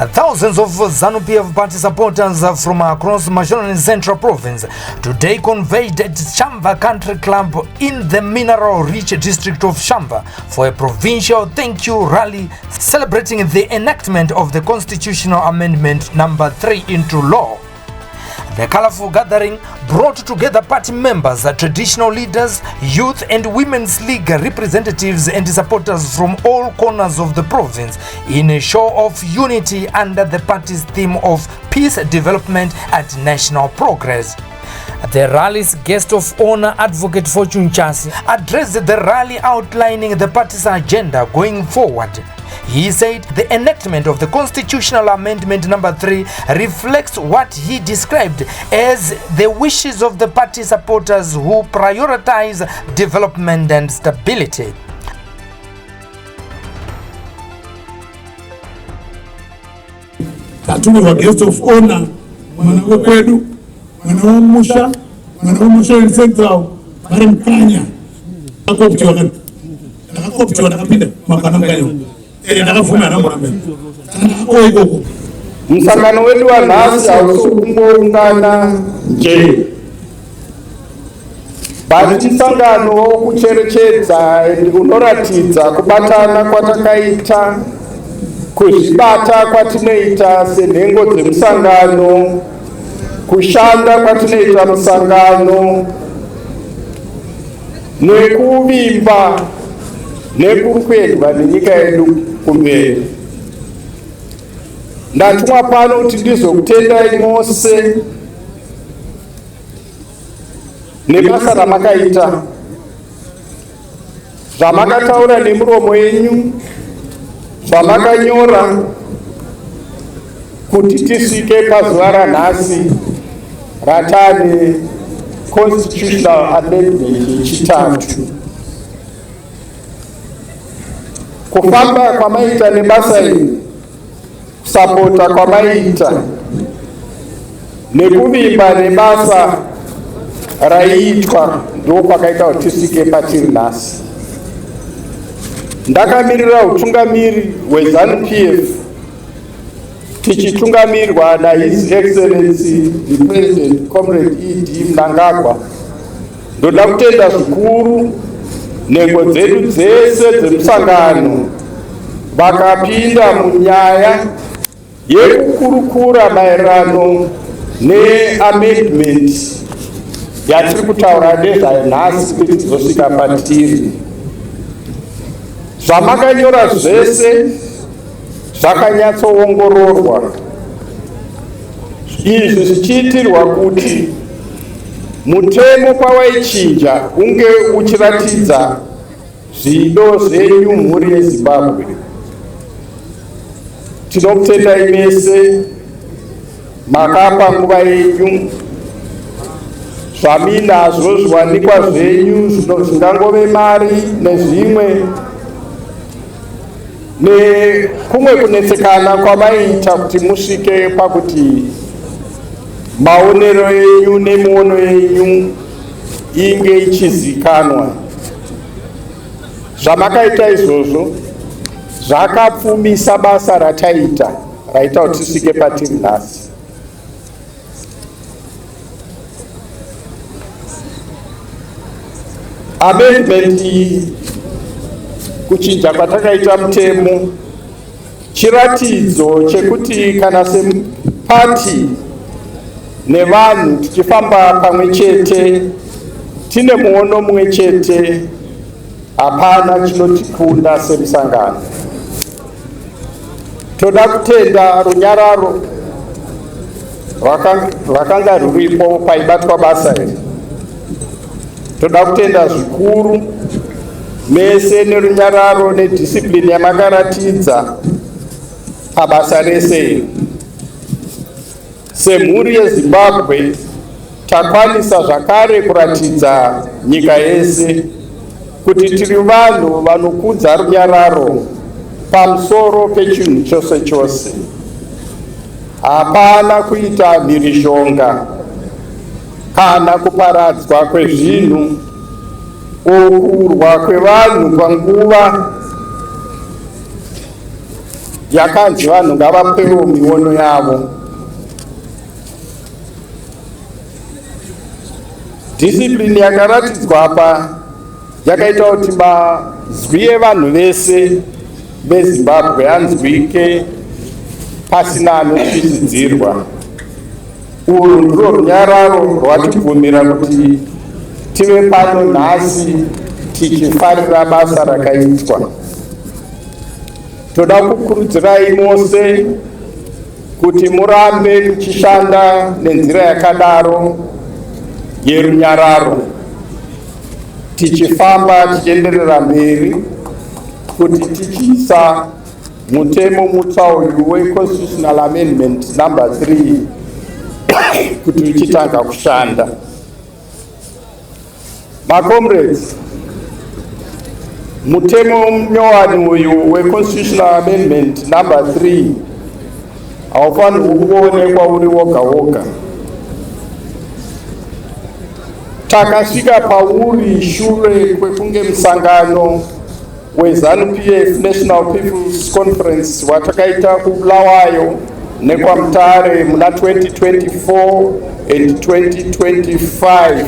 Thousands of ZANU-PF party supporters from across Mashonaland Central Province today conveyed at Shamba Country Club in the mineral-rich district of Shamba for a provincial thank you rally celebrating the enactment of the Constitutional Amendment number 3 into law. The colorful gathering brought together party members, traditional leaders, youth and women's league representatives and supporters from all corners of the province in a show of unity under the party's theme of peace, development and national progress. The rally's guest of honor, Advocate Fortune Chasi, addressed the rally outlining the party's agenda going forward. He said the enactment of the Constitutional Amendment number 3 reflects what he described as the wishes of the party supporters who prioritize development and stability. Tatuni wa guest of honor, mwana kwedu, mwana musha in Central, bari mkanya. Nakoptiwa nakapinda makana mkanyo. Msangano wetu wa nasi hausukumbungana nje bali msangano wokucherechedza unoratidza kubatana kwatakaita, kuzvibata kwatinoita senhengo dzemusangano, kushanda kwatinoita musangano, nekuvimba nekuri kuendwa nenyika yedu kumberi. Ndatumwa pano kuti ndizokutendai mose nebasa ramakaita, zvamakataura nemuromo yenyu, zvamakanyora kuti tisvike pazuva ranhasi ratane Constitutional Amendment yechitatu. Kufamba kwamaita nebasa iri, kusapota kwamaita nekuvimba nebasa raiitwa ndokwakaita kuti tisvike patiri nhasi. Ndakamirira utungamiri hweZANU-PF tichitungamirirwa naHis Excellency the President Comrade E.D. Mnangagwa. Ndoda kutenda zvikuru nhengo dzedu dzese dzemusangano vakapinda munyaya yekukurukura maererano neamendment yatiri kutaura nezvayo nhasi kuti tizosvika patiri. Zvamakanyora zvese zvakanyatsoongororwa, izvi zvichiitirwa kuti mutemo pawaichinja unge uchiratidza zvido zvenyu mhuri yeZimbabwe. Tinokutendai mese, makapa nguva yenyu, zvaminazvo zviwanikwa zvenyu zvingangove mari nezvimwe, nekumwe kunetsekana kwamaita kuti musvike pakuti maonero yenyu nemiono yenyu inge ichizikanwa. Zvamakaita izvozvo zvakapfumisa basa rataita kuti tisvike patiri nhasi. Amendment kuchinja kwatakaita mutemo chiratidzo chekuti kana sepati nevanhu tichifamba pamwe chete, tine muono mumwe chete, hapana chinotikunda semusangano. Toda kutenda runyararo rwakanga ruripo paibatwa basa iri. Toda kutenda zvikuru mese nerunyararo nediscipline yamakaratidza pabasa rese iri. Semhuri yeZimbabwe takwanisa zvakare kuratidza nyika yese kuti tiri vanhu vanokudza runyararo pamusoro pechinhu chose chose. Hapana kuita mhirizhonga kana kuparadzwa kwezvinhu, kurwa kwevanhu panguva yakanzi vanhu ngavapewo miono yavo. Discipline yakaratidzwa apa yakaita kuti mazwi evanhu vese veZimbabwe anzwike pasina anotyidzidzirwa. Urwu ndiro runyararo rwatibvumira kuti tive pano nhasi tichifarira basa rakaitwa. Toda kukurudzirai mose kuti murambe muchishanda nenzira yakadaro yerunyararo, tichifamba tichienderera mberi kuti tichiisa mutemo mutsva uyu weConstitutional Amendment number 3 kuti uchitanga kushanda. Comrades, mutemo nyowani uyu weConstitutional Amendment number 3 haufanirwi kuonekwa uri woga woga. Takasvika pauri shure kwekunge musangano weZANU-PF National People's Conference watakaita kuBulawayo nekwaMutare muna 2024 and 2025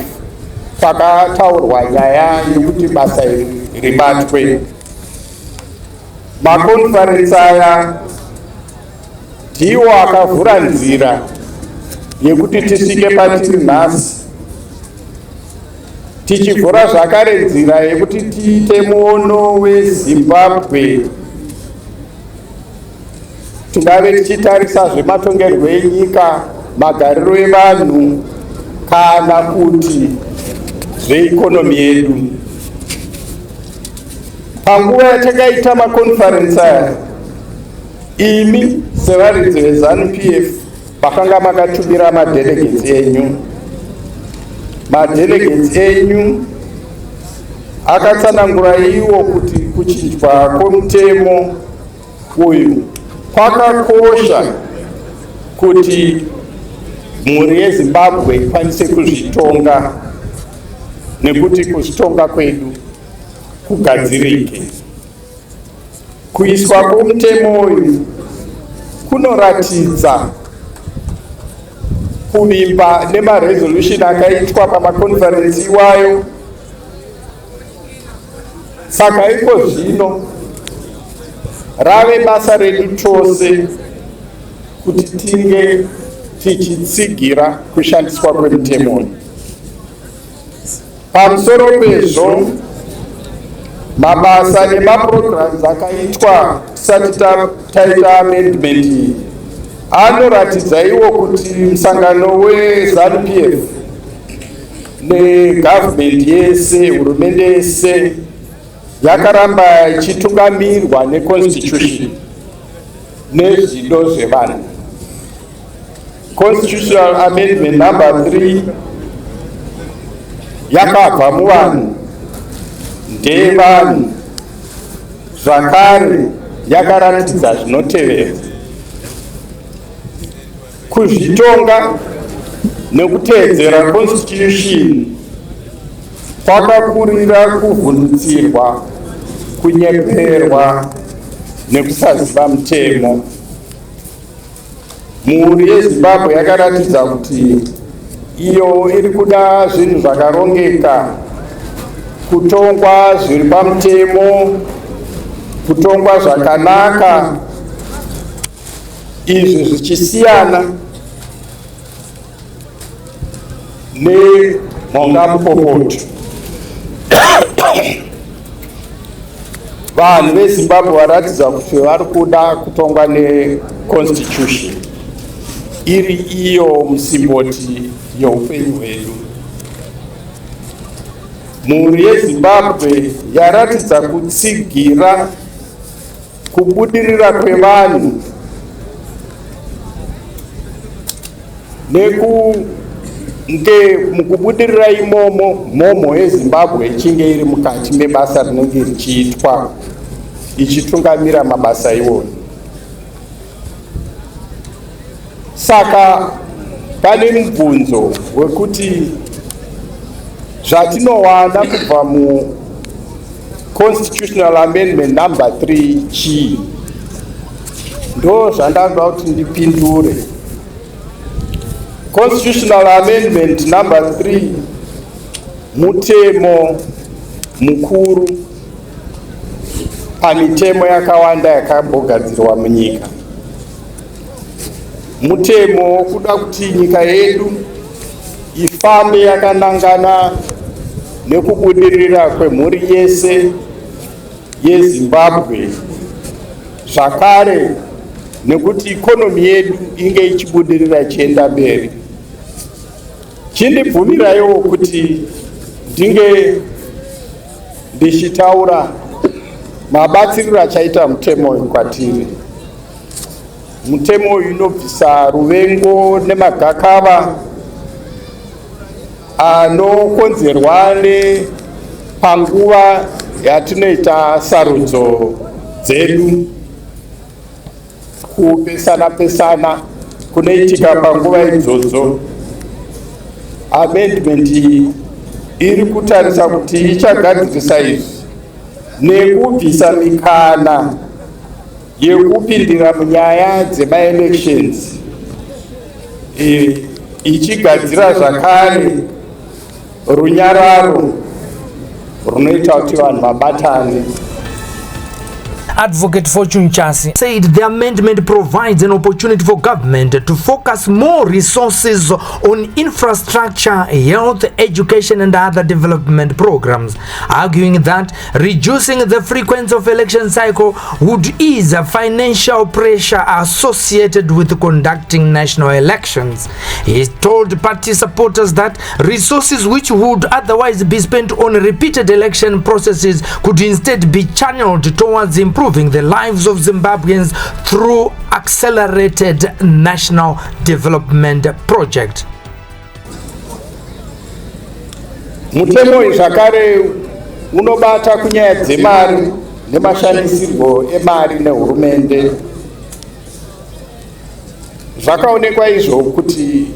pakataurwa nyaya yekuti basa ribatwe. Makonferensi aya ndiwo akavhura nzira yekuti tisvike patiri nhasi, tichivhura zvakare nzira yekuti tiite muono weZimbabwe tingave tichitarisa zvematongerwo enyika, magariro evanhu kana kuti zveikonomi yedu. Panguva yatakaita makonferensi aya, imi sevaridzi veZANU-PF makanga makatumira madelegates enyu. Madelegates enyu akatsanangura iwo kuti kuchinjwa kwemutemo uyu kwakakosha kuti mhuri yeZimbabwe ikwanise kuzvitonga nekuti kuzvitonga kwedu kugadzirike. Kuiswa kwemutemo uyu kunoratidza kuvimba nemaresolution akaitwa pamakonferensi iwayo. Saka iko zvino rave basa redu tose kuti tinge tichitsigira kushandiswa kwemutemo uyu. Pamusoro pezvo, mabasa nemaprograms akaitwa tisati taita amendment iyi anoratidza iwo kuti musangano weZANU-PF negovernment yese, hurumende yese yakaramba ichitungamirwa neconstitution nezvido zvevanhu. Constitutional Amendment number 3 yakabva muvanhu, ndevanhu, zvakare yakaratidza zvinotevera: kuzvitonga nekuteedzera constitution kwakakurira kuvhundutsirwa, kunyeperwa nekusaziva mutemo. Mhuri yeZimbabwe yakaratidza kuti iyo iri kuda zvinhu zvakarongeka, kutongwa zviri pamutemo, kutongwa zvakanaka, izvi zvichisiyana nemhongamupopoto. Vanhu veZimbabwe varatidza kuti vari kuda kutongwa neconstitution iri iyo musimboti youpenyu hwedu. Mhuri yeZimbabwe yaratidza kutsigira kubudirira kwevanhu nekunge mukubudirira imomo mhomho yeZimbabwe ichinge iri mukati mebasa rinenge richiitwa ichitungamira mabasa iwona. Saka pane mubvunzo wekuti zvatinowana kubva muConstitutional Amendment number 3 chii? ndo zvandakuda kuti ndipindure. Constitutional Amendment number 3 mutemo mukuru pamitemo yakawanda yakambogadzirwa munyika. Mutemo kuda kuti nyika yedu ifambe yakanangana nekubudirira kwemhuri yese yeZimbabwe, zvakare nekuti ikonomi yedu inge ichibudirira ichienda mberi. Chindibvumirayo kuti ndinge ndichitaura mabatsiriro achaita mutemo uyu kwatiri. Mutemo uyu unobvisa ruvengo nemagakava anokonzerwa panguva yatinoita sarudzo dzedu, kupesana kunoitika panguva idzodzo. Amendment iyi iri kutarisa kuti ichagadzirisa izvi nekubvisa mikana yekupindira munyaya dzemaelections, ichigadzira zvakare runyararo runoita kuti vanhu vabatane. Advocate Fortune Chasi said the amendment provides an opportunity for government to focus more resources on infrastructure, health, education and other development programs, arguing that reducing the frequency of election cycle would ease financial pressure associated with conducting national elections. He told party supporters that resources which would otherwise be spent on repeated election processes could instead be channeled towards improving the lives of Zimbabweans through accelerated national development project. Mutemo uyu zvakare unobata kunyaya dzemari nemashandisirwo emari nehurumende. Zvakaonekwa izvo kuti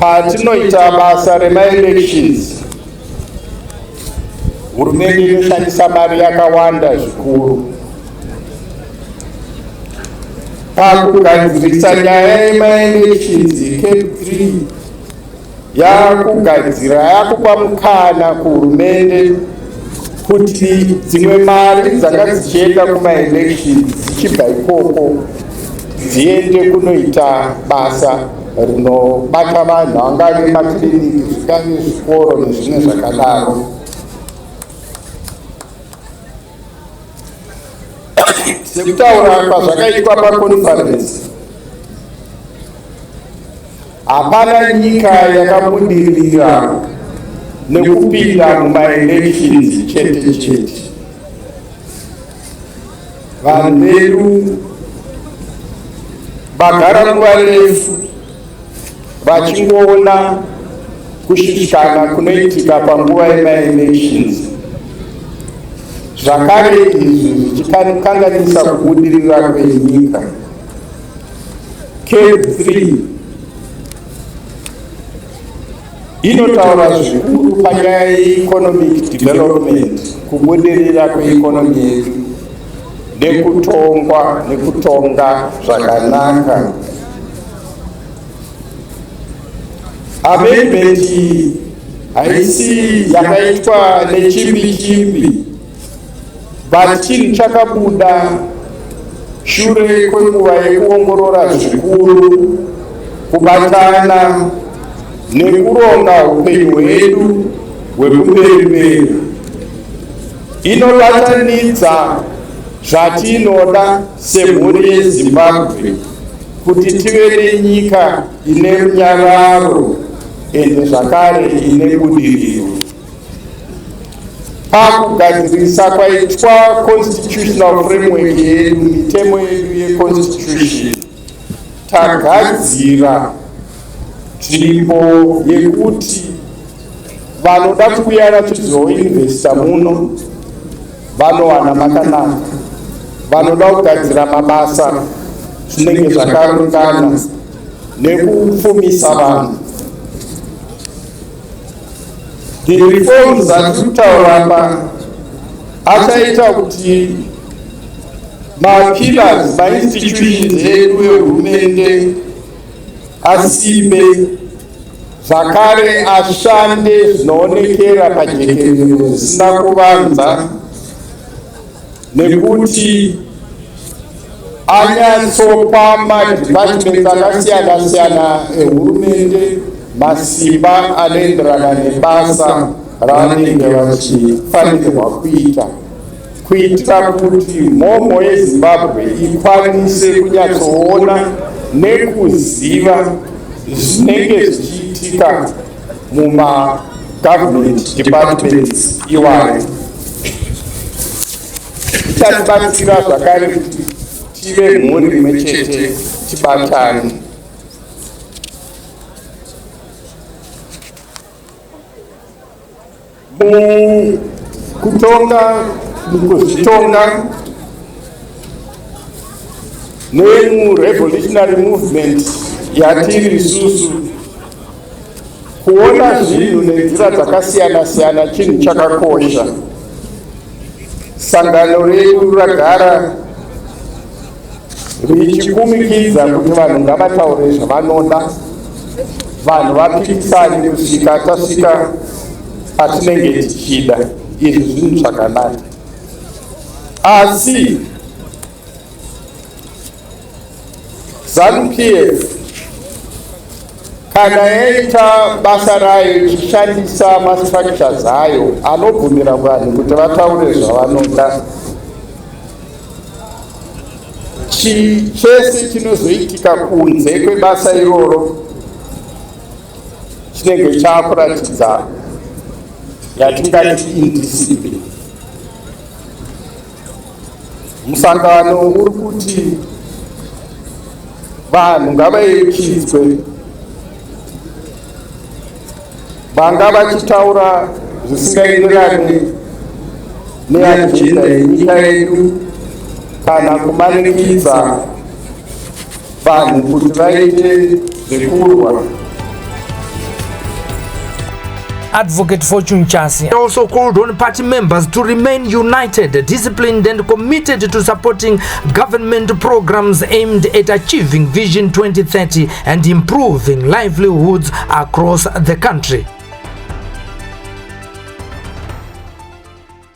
patinoita basa remaelections, hurumende inoshandisa mari yakawanda zvikuru pakugadzirisa nyaya yemaelections. Cape 3 yakupa mukana kuhurumende kuti dzimwe mari dzanga dzichienda kumaelections dzichibva ikoko dziende kunoita basa rinobata vanhu, angave makiriniki, zvikave zvikoro nezvimwe zvakadaro. Sekutaura kwazvakaitwa paconference, hapana nyika yakabudirira nekupinda mumaelections chete chete. Vanhu vedu vagara nguva refu vachingoona kushushikana kunoitika panguva yemaelections. Zvakare izvi zvichikanganisa kubudirira kwenyika. Cape 3 inotaura zvikuru panyaya yeeconomic development, kubudirira kweikonomi yedu nekutonga zvakanaka. Amendment iyi haisi yakaitwa nechimbi-chimbi, but chinhu chakabuda shure kwenguva yekuongorora zvikuru, kubatana nekuronga upenyu hwedu hwekumberi. Inobatanidza zvatinoda semhuri yeZimbabwe kuti tive nenyika ine runyararo ende zvakare ine budiriro. Pakugadzirisa kwaitwa constitutional framework yedu, mitemo yedu yeconstitution, tagadzira nzvimbo yekuti vanoda kuuya vachizoinvesta muno vanowana makanaka, vanoda kugadzira mabasa zvinenge zvakaringana nekupfumisa vanhu. The reforms dzatiri kutaura apa achaita kuti mapillars mainstitutions edu ehurumende asimbe zvakare ashande zvinoonekera pajekerero zvisina kuvanza, nekuti anyatsopa madhipatimenti akasiyana siyana ehurumende masimba anoenderana nebasa ravanenge vachifanirwa kuita, kuitira kuti mhomho yeZimbabwe ikwanise kunyatsoona nekuziva zvinenge zvichiitika muma-government departments iwayo. Ichatibatsira zvakare kuti tive mhuri imwe chete, tibatane. Mukuzvitonga nemurevolutionary movement yatiri isusu, kuona zvinhu nenzira dzakasiyana siyana chinhu chakakosha. Sangano redu ragara richikumikidza kuti vanhu ngavataure zvavanoda, vanhu vapikisane kusvika tasvika patinenge tichida. Izvi zvinhu zvakanaka, asi ZANU-PF kana yaita basa rayo ichishandisa mastructures ayo anobvumira vanhu kuti vataure zvavanoda, chese chinozoitika kunze kwebasa iroro chinenge chaakuratidza yatingati indiscipline. Musangano uri kuti vanhu ngavayechidzwe, vanga vachitaura zvisingaenderane neajenda yenyika yedu kana kumanikidza vanhu kuti vaite zvekurwa. Advocate Fortune Chasi also called on party members to remain united, disciplined and committed to supporting government programs aimed at achieving Vision 2030 and improving livelihoods across the country.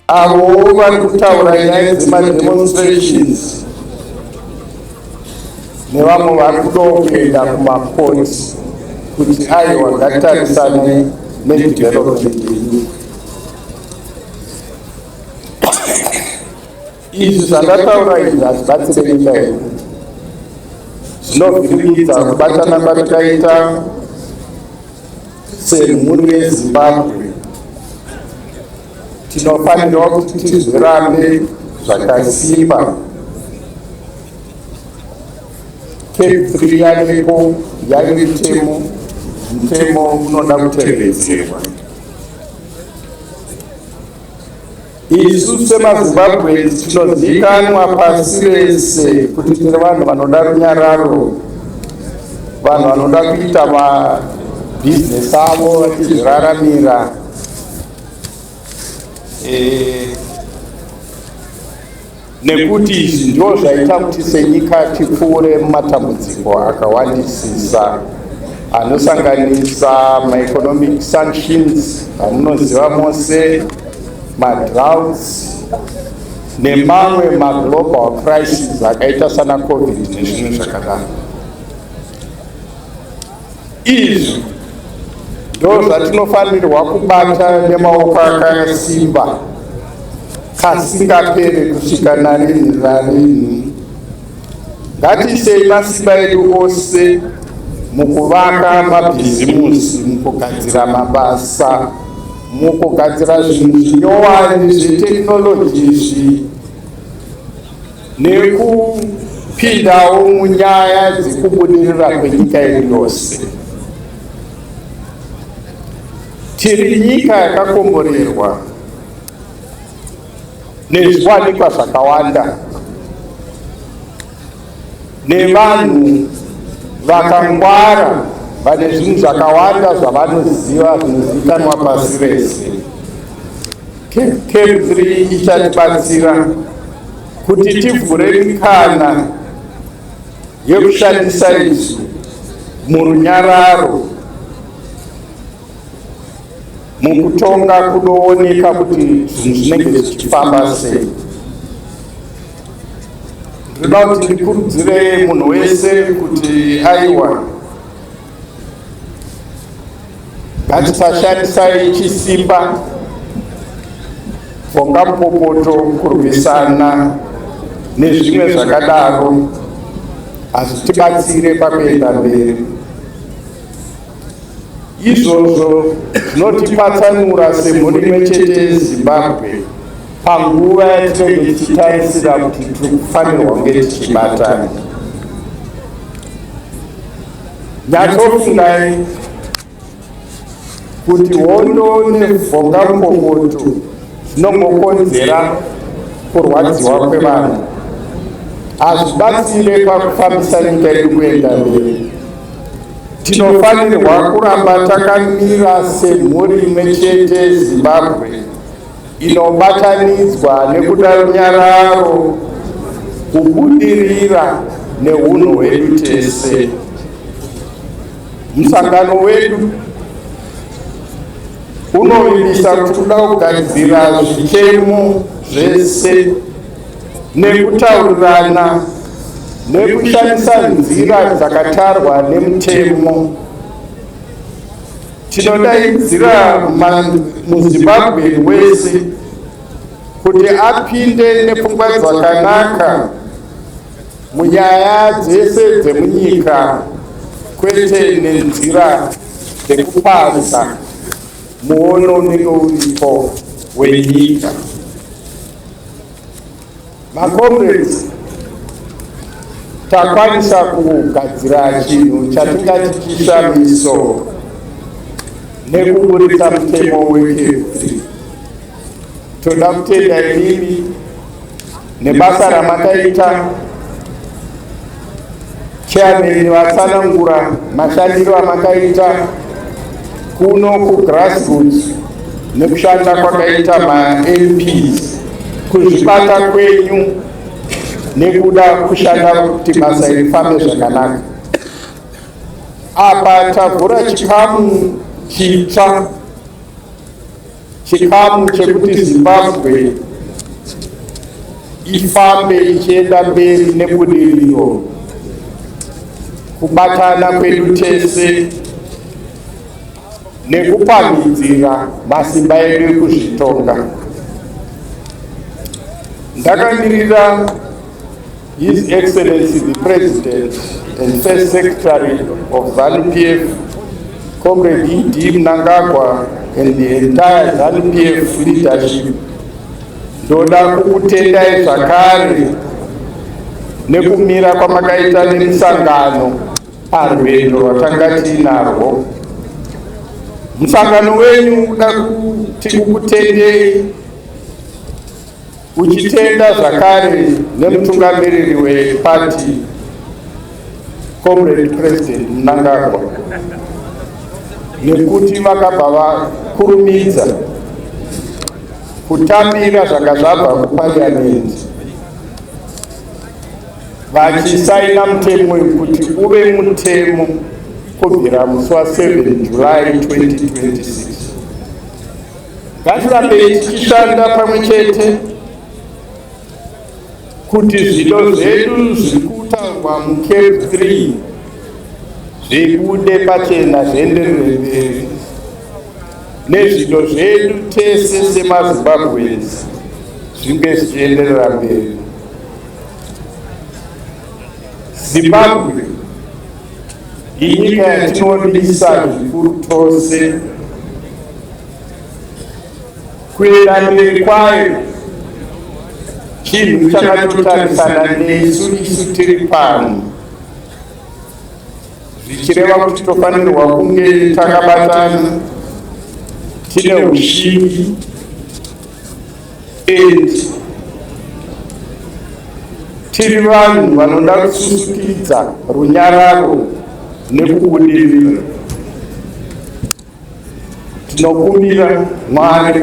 Avo vari kutaura nyaya dzemademonstrations nevamwe vari kuda kuenda kumakoti kuti aiwa ngatitarisane nedevelopment yenyika. Izvi zvandataura izvi hazvibatsire nyika yedu. Zvinovhiringidza kubatana kwatakaita semhuri yeZimbabwe. Tinofanirwa kuti tizvirambe zvakasimba. Cape 3 yanepo yari mutemo unoda kutevedzerwa. Isu semaZimbabwe tinozivikanwa pasi rese kuti tiri vanhu vanoda runyararo, vanhu vanoda kuita mabhizinesi avo vachizviraramira. Nekuti izvi ndizvo zvaita kuti senyika tipfuure mumatambudziko akawandisisa anosanganisa ma-economic sanctions amunoziva mose, ma-droughts nemamwe ma-global crisis akaita sana COVID nezvimwe zvakadaro. Izvi ndizvo zvatinofanirwa kubata nemaoko akasimba kasingaperi kusvika narini. Ngatiisei masimba edu ose mukuvaka mabhizimusi, mukugadzira mabasa, mukugadzira zvinhu zvinyowani zvetekinoloji izvi, nekupindawo munyaya dzekubudirira kwenyika yedu yose. Tiri nyika yakakomborerwa nezviwanikwa zvakawanda, nevanhu vakangwara vane zvinhu zvakawanda zvavanoziva zvinozivikanwa pasi rese. Cape 3 ichatibatsira kuti tivhure mikana yekushandisa izvi murunyararo mukutonga kunooneka kuti zvinhu zvinenge zvichifamba sei. Ndinoda kuti ndikurudzire munhu wese kuti aiwa, ngatisashandisai chisimba pfongamupopoto kurwisana nezvimwe zvakadaro, asi tibatsire pakuenda mberi. Izvozvo zvinotipatsanura semhuri imwe chete yeZimbabwe panguva yatinenge tichitarisira kuti tiri kufanirwa kunge tichibatana. Nyatsofungai kuti hondo nevhongamupopoto zvinongokonzera kurwadziwa kwevanhu, hazvibatsire pakufambisa nyika yedu kuenda mberi. Tinofanirwa kuramba takamira semhuri imwe chete yeZimbabwe inobatanidzwa nekuda runyararo, kubudirira neunhu hwedu tese. Musangano wedu unovimbisa kuti kuda kugadzira zvichemo zvese nekutaurirana nekushandisa nzira dzakatarwa nemutemo. Tinodaidzira muZimbabwe wese kuti apinde nepfungwa dzakanaka munyaya dzese dzemunyika, kwete nenzira dzekupaza muono unenge uripo wenyika. Makomrades, takwanisa kugadzira chinhu chatingati chishamiso nekuburitsa mutemo weKF3. Toda kutenda inini nebasa ramakaita, chairman vatsanangura mashandiro amakaita kuno kugrassroots nekushanda kwakaita maMPs, kuzvibata kwenyu nekuda kushanda kuti basa rifambe zvakanaka. Apa tavhura chikamu chitsva, chikamu chekuti Zimbabwe ifambe ichienda mberi nebudiriro, kubatana kwedu tese nekupamhidzira masimba edu ekuzvitonga. Ndakamirira His Excellency the President and First Secretary of ZANU-PF, Comrade E.D. Mnangagwa, and the entire ZANU-PF leadership. Ndoda kukutendai zvakare nekumira kwamakaita nemusangano parwendo rwatanga tinarwo. Musangano wenyu uda kuti kukutendei, uchitenda zvakare nemutungamiriri wepati Comrade President Mnangagwa, nekuti vakabva vakurumidza kutambira zvanga zvabva kuparliamenti vachisaina mutemo wekuti uve mutemo kubvira musi wa7 July 2026. Ngatirambei tichishanda pamwe chete kuti zvido zvedu zviri kutaurwa muKF3 zvibude pachena, zvienderere mberi nezvido zvedu tese semaZimbabweans zvinge zvichienderera mberi. Zimbabwe inyika yatinodisa zvikuru tose. Kuenda mberi kwayo chinhu chakatotarisana nesu isu tiri pano, zvichireva kuti tofanirwa kunge takabatana, tine ushingi tiri vanhu vanoda kususukidza runyararo nekubudirira. Tinokumbira Mwari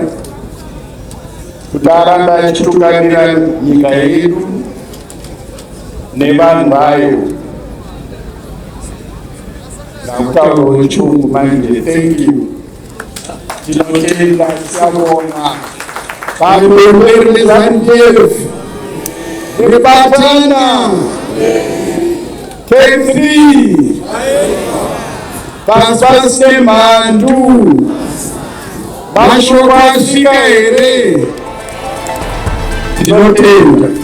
kuti arambe achitungamira nyika yedu nevanhu vayo ngakutaura wechirungu manje. Thank you. Tinotenda, tisabona vapemberi vezanupf vebatana K3 pasi nemhandu mashoko asvika here. Tinotenda.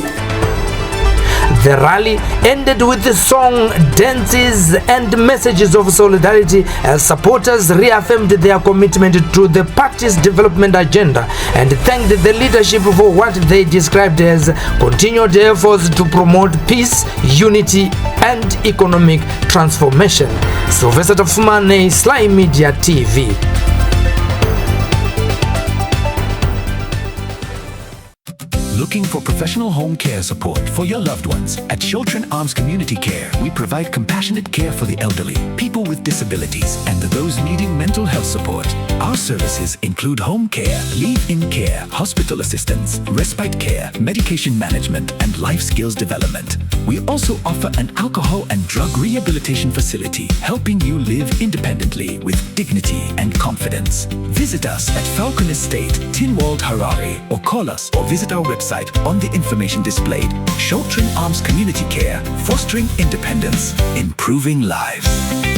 The rally ended with the song, dances and messages of solidarity as supporters reaffirmed their commitment to the party's development agenda and thanked the leadership for what they described as continued efforts to promote peace, unity and economic transformation. Sylvester Tafumane, Sly Media TV. Looking for professional home care support for your loved ones? At Chiltern Arms Community Care, we provide compassionate care for the elderly, people with disabilities, and those needing mental health support. Our services include home care, live-in care, hospital assistance, respite care, medication management, and life skills development. We also offer an alcohol and drug rehabilitation facility, helping you live independently with dignity and confidence. Visit us at Falcon Estate, Tinwald, Harare, or call us or visit our website on the information displayed. Chiltern Arms Community Care, fostering independence, improving lives.